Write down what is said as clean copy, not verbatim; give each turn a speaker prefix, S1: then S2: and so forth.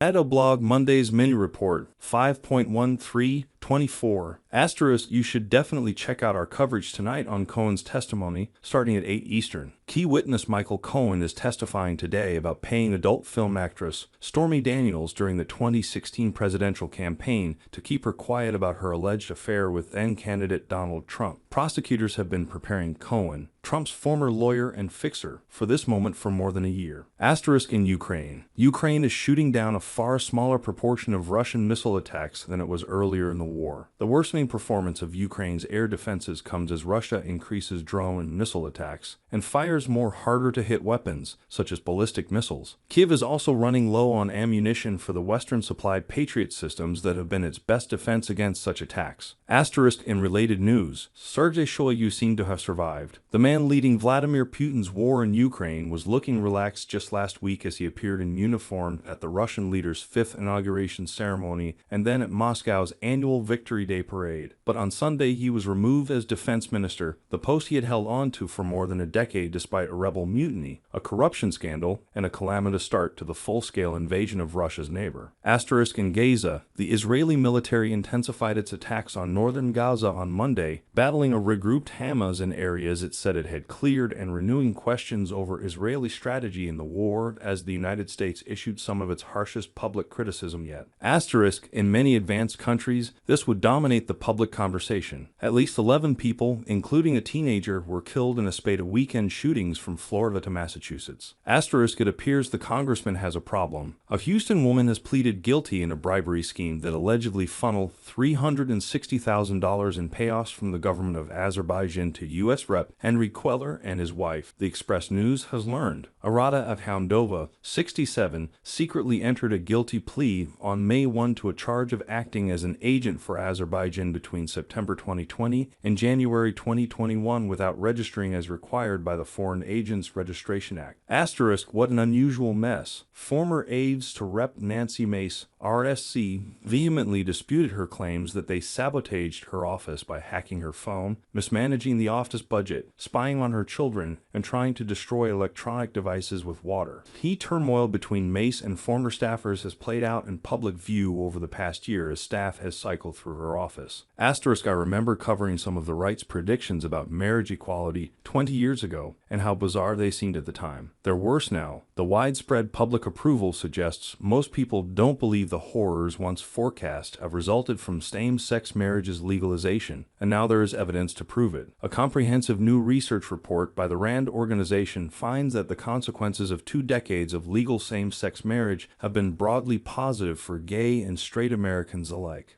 S1: Maddow blog Monday's mini report 5.1324 *. You should definitely check out our coverage tonight on Cohen's testimony, starting at 8 Eastern. Key witness Michael Cohen is testifying today about paying adult film actress Stormy Daniels during the 2016 presidential campaign to keep her quiet about her alleged affair with then-candidate Donald Trump. Prosecutors have been preparing Cohen, Trump's former lawyer and fixer, for this moment for more than a year. In Ukraine. Ukraine is shooting down a far smaller proportion of Russian missile attacks than it was earlier in the war. The worsening performance of Ukraine's air defenses comes as Russia increases drone and missile attacks and fires more harder-to-hit weapons, such as ballistic missiles. Kyiv is also running low on ammunition for the Western-supplied Patriot systems that have been its best defense against such attacks. In related news, Sergei Shoigu seemed to have survived. The man leading Vladimir Putin's war in Ukraine was looking relaxed just last week as he appeared in uniform at the Russian leader's 5th inauguration ceremony and then at Moscow's annual Victory Day parade. But on Sunday he was removed as defense minister, the post he had held on to for more than a decade despite a rebel mutiny, a corruption scandal, and a calamitous start to the full-scale invasion of Russia's neighbor. In Gaza, the Israeli military intensified its attacks on northern Gaza on Monday, battling a regrouped Hamas in areas it said it had cleared and renewing questions over Israeli strategy in the war as the United States issued some of its harshest public criticism yet. In many advanced countries, this would dominate the public conversation. At least 11 people, including a teenager, were killed in a spate of weekend shootings from Florida to Massachusetts. It appears the congressman has a problem. A Houston woman has pleaded guilty in a bribery scheme that allegedly funneled $360,000 in payoffs from the government of Azerbaijan to U.S. Rep. Henry Queller and his wife, the Express News has learned. Arada Avhoundova, 67, secretly entered a guilty plea on May 1 to a charge of acting as an agent for Azerbaijan between September 2020 and January 2021 without registering as required by the Foreign Agents Registration Act. What an unusual mess. Former aides to Rep. Nancy Mace, RSC, vehemently disputed her claims that they sabotaged her office by hacking her phone, mismanaging the office budget, spying on her children, and trying to destroy electronic devices with water. Turmoil between Mace and former staffers has played out in public view over the past year as staff has cycled through her office. I remember covering some of the right's predictions about marriage equality 20 years ago and how bizarre they seemed at the time. They're worse now. The widespread public approval suggests most people don't believe the horrors once forecast have resulted from same-sex marriage's legalization, and now there is evidence to prove it. A comprehensive new research report by the RAND organization finds that the consequences of 2 decades of legal same-sex marriage have been broadly positive for gay and straight Americans alike.